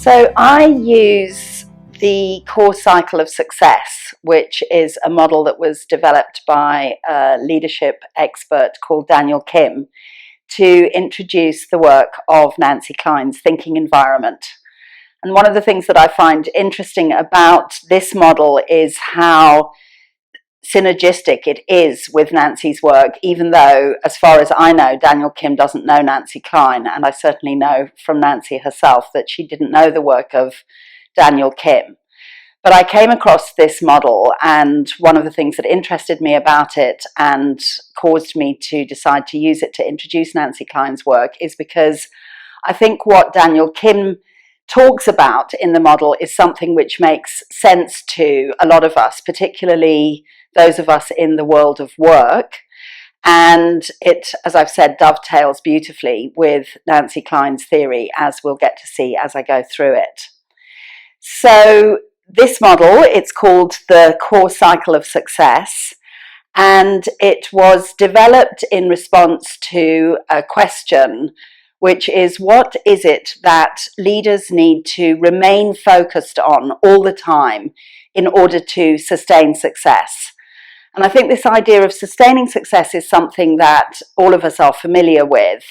So I use the core cycle of success, which is a model that was developed by a leadership expert called Daniel Kim, to introduce the work of Nancy Kline's thinking environment. And one of the things that I find interesting about this model is how synergistic it is with Nancy's work, even though, as far as I know, Daniel Kim doesn't know Nancy Kline, and I certainly know from Nancy herself that she didn't know the work of Daniel Kim. But I came across this model, and one of the things that interested me about it and caused me to decide to use it to introduce Nancy Kline's work is because I think what Daniel Kim talks about in the model is something which makes sense to a lot of us, particularly those of us in the world of work. And it, as I've said, dovetails beautifully with Nancy Kline's theory, as we'll get to see as I go through it. So this model, it's called the core cycle of success, and it was developed in response to a question, which is, what is it that leaders need to remain focused on all the time in order to sustain success? And I think this idea of sustaining success is something that all of us are familiar with.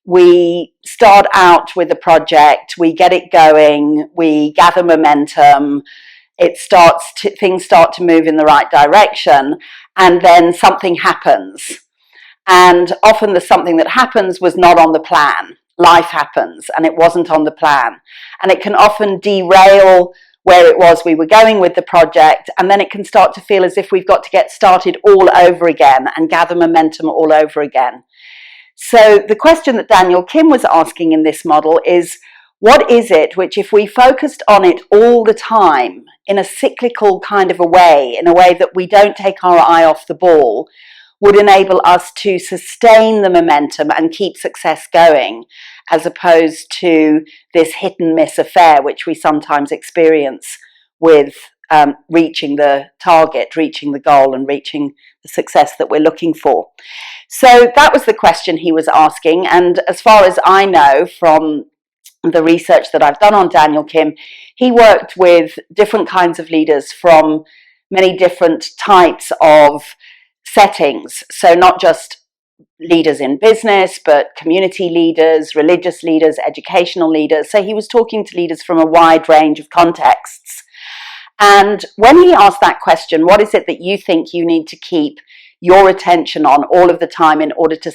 We start out with a project, we get it going, we gather momentum, things start to move in the right direction, and then something happens. And often the something that happens was not on the plan. Life happens, and it wasn't on the plan. And it can often derail where it was we were going with the project, and then it can start to feel as if we've got to get started all over again and gather momentum all over again. So the question that Daniel Kim was asking in this model is, what is it which, if we focused on it all the time in a cyclical kind of a way, in a way that we don't take our eye off the ball, would enable us to sustain the momentum and keep success going, as opposed to this hit and miss affair which we sometimes experience with reaching the target, reaching the goal, and reaching the success that we're looking for. So that was the question he was asking, and as far as I know from the research that I've done on Daniel Kim, he worked with different kinds of leaders from many different types of settings. So not just leaders in business, but community leaders, religious leaders, educational leaders. So he was talking to leaders from a wide range of contexts. And when he asked that question, what is it that you think you need to keep your attention on all of the time in order to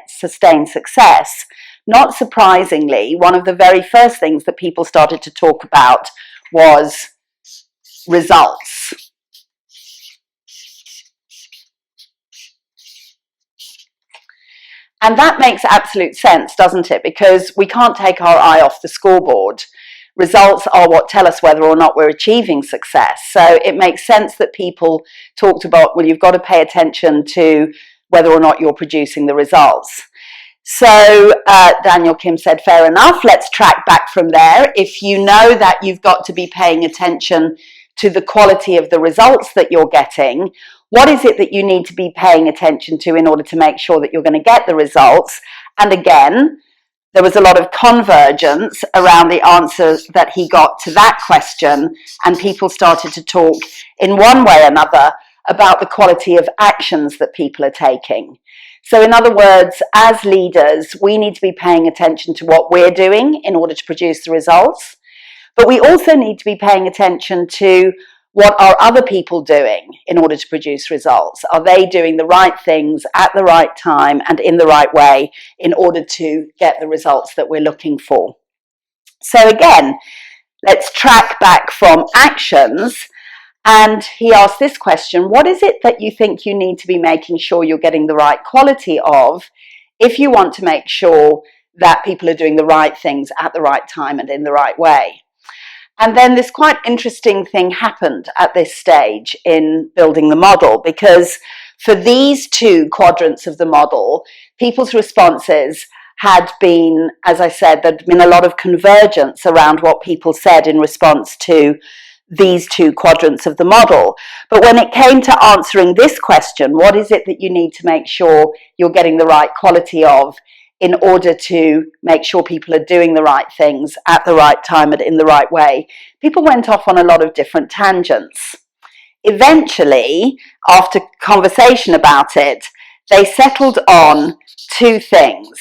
sustain success? Not surprisingly, one of the very first things that people started to talk about was results. And that makes absolute sense, doesn't it? Because we can't take our eye off the scoreboard. Results are what tell us whether or not we're achieving success. So it makes sense that people talked about, well, you've got to pay attention to whether or not you're producing the results. So Daniel Kim said, fair enough, let's track back from there. If you know that you've got to be paying attention to the quality of the results that you're getting, what is it that you need to be paying attention to in order to make sure that you're going to get the results? And again, there was a lot of convergence around the answer that he got to that question, and people started to talk in one way or another about the quality of actions that people are taking. So in other words, as leaders, we need to be paying attention to what we're doing in order to produce the results, but we also need to be paying attention to what are other people doing in order to produce results? Are they doing the right things at the right time and in the right way in order to get the results that we're looking for? So again, let's track back from actions. And he asked this question, what is it that you think you need to be making sure you're getting the right quality of if you want to make sure that people are doing the right things at the right time and in the right way? And then this quite interesting thing happened at this stage in building the model, because for these two quadrants of the model, people's responses had been, as I said, there'd been a lot of convergence around what people said in response to these two quadrants of the model. But when it came to answering this question, what is it that you need to make sure you're getting the right quality of in order to make sure people are doing the right things at the right time and in the right way, people went off on a lot of different tangents. Eventually, after conversation about it, they settled on two things.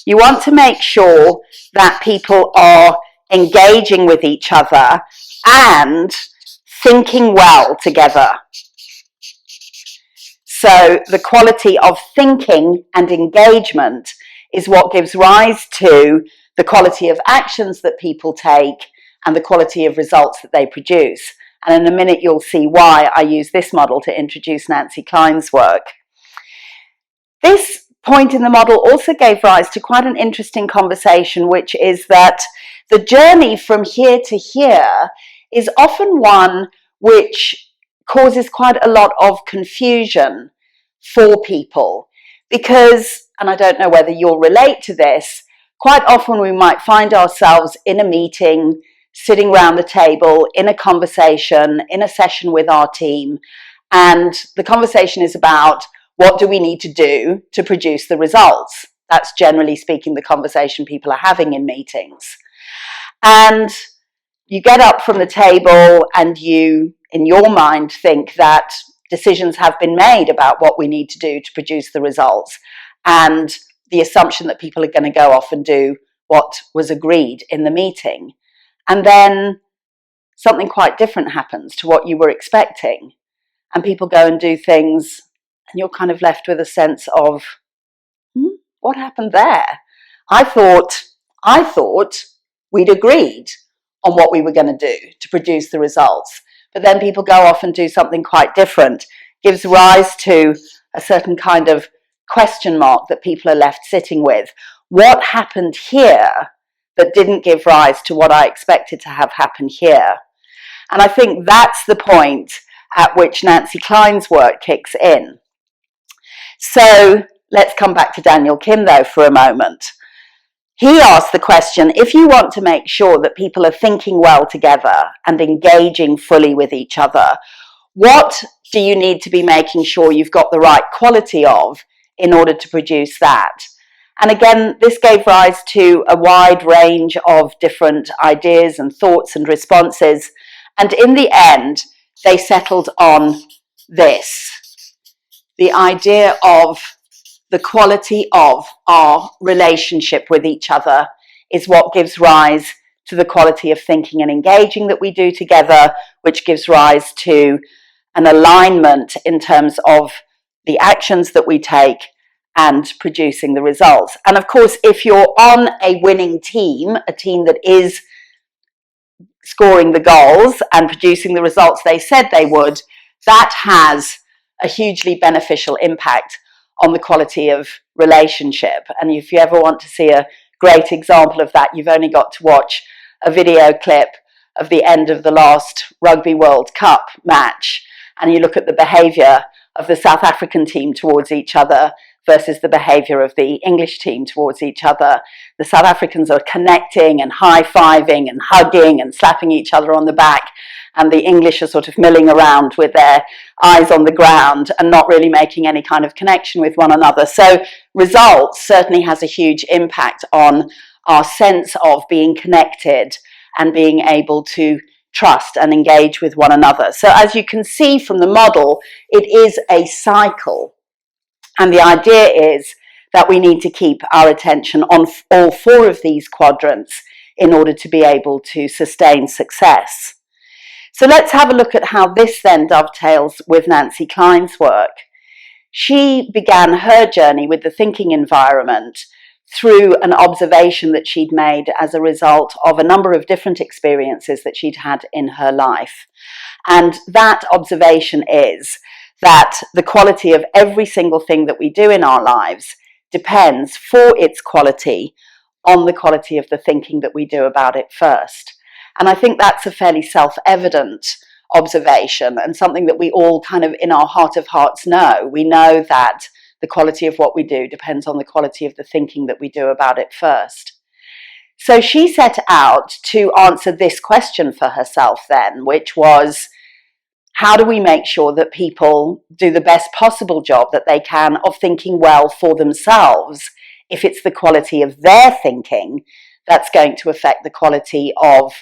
You want to make sure that people are engaging with each other and thinking well together. So the quality of thinking and engagement is what gives rise to the quality of actions that people take and the quality of results that they produce. And in a minute, you'll see why I use this model to introduce Nancy Kline's work. This point in the model also gave rise to quite an interesting conversation, which is that the journey from here to here is often one which causes quite a lot of confusion for people because, and I don't know whether you'll relate to this, quite often we might find ourselves in a meeting, sitting around the table, in a conversation, in a session with our team, and the conversation is about what do we need to do to produce the results. That's generally speaking the conversation people are having in meetings. And you get up from the table and you, in your mind, think that decisions have been made about what we need to do to produce the results, and the assumption that people are going to go off and do what was agreed in the meeting. And then something quite different happens to what you were expecting, and people go and do things, and you're kind of left with a sense of, what happened there? I thought we'd agreed on what we were going to do to produce the results. But then people go off and do something quite different, gives rise to a certain kind of question mark that people are left sitting with. What happened here that didn't give rise to what I expected to have happened here? And I think that's the point at which Nancy Kline's work kicks in. So let's come back to Daniel Kim, though, for a moment. He asked the question, if you want to make sure that people are thinking well together and engaging fully with each other, what do you need to be making sure you've got the right quality of in order to produce that? And again, this gave rise to a wide range of different ideas and thoughts and responses. And in the end, they settled on this: the idea of the quality of our relationship with each other is what gives rise to the quality of thinking and engaging that we do together, which gives rise to an alignment in terms of the actions that we take and producing the results. And of course, if you're on a winning team, a team that is scoring the goals and producing the results they said they would, that has a hugely beneficial impact on the quality of relationship. And if you ever want to see a great example of that, you've only got to watch a video clip of the end of the last Rugby World Cup match, and you look at the behaviour of the South African team towards each other versus the behaviour of the English team towards each other. The South Africans are connecting and high-fiving and hugging and slapping each other on the back, and the English are sort of milling around with their eyes on the ground and not really making any kind of connection with one another. So results certainly has a huge impact on our sense of being connected and being able to trust and engage with one another. So as you can see from the model, it is a cycle. And the idea is that we need to keep our attention on all four of these quadrants in order to be able to sustain success. So let's have a look at how this then dovetails with Nancy Kline's work. She began her journey with the thinking environment through an observation that she'd made as a result of a number of different experiences that she'd had in her life. And that observation is that the quality of every single thing that we do in our lives depends, for its quality, on the quality of the thinking that we do about it first. And I think that's a fairly self-evident observation and something that we all kind of in our heart of hearts know. We know that the quality of what we do depends on the quality of the thinking that we do about it first. So she set out to answer this question for herself then, which was, how do we make sure that people do the best possible job that they can of thinking well for themselves if it's the quality of their thinking that's going to affect the quality of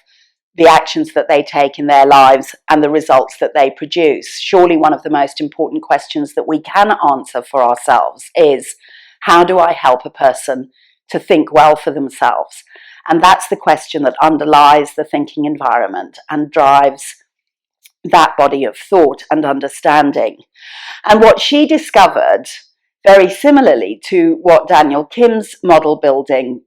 the actions that they take in their lives and the results that they produce. Surely one of the most important questions that we can answer for ourselves is, how do I help a person to think well for themselves? And that's the question that underlies the thinking environment and drives that body of thought and understanding. And what she discovered, very similarly to what Daniel Kim's model building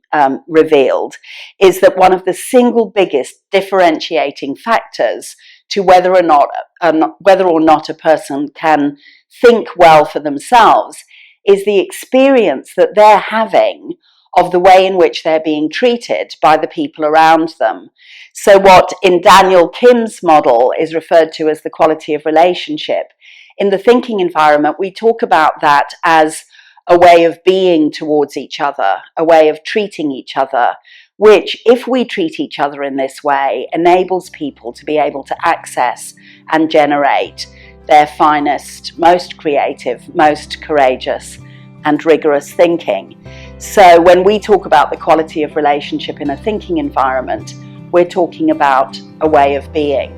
revealed, is that one of the single biggest differentiating factors to whether or not a person can think well for themselves is the experience that they're having of the way in which they're being treated by the people around them. So what in Daniel Kim's model is referred to as the quality of relationship, in the thinking environment, we talk about that as a way of being towards each other, a way of treating each other, which, if we treat each other in this way, enables people to be able to access and generate their finest, most creative, most courageous and rigorous thinking. So when we talk about the quality of relationship in a thinking environment, we're talking about a way of being.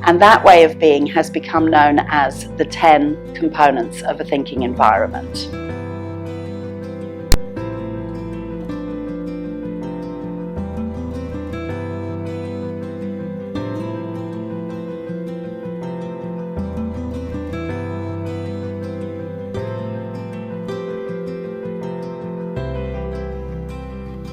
And that way of being has become known as the 10 components of a thinking environment.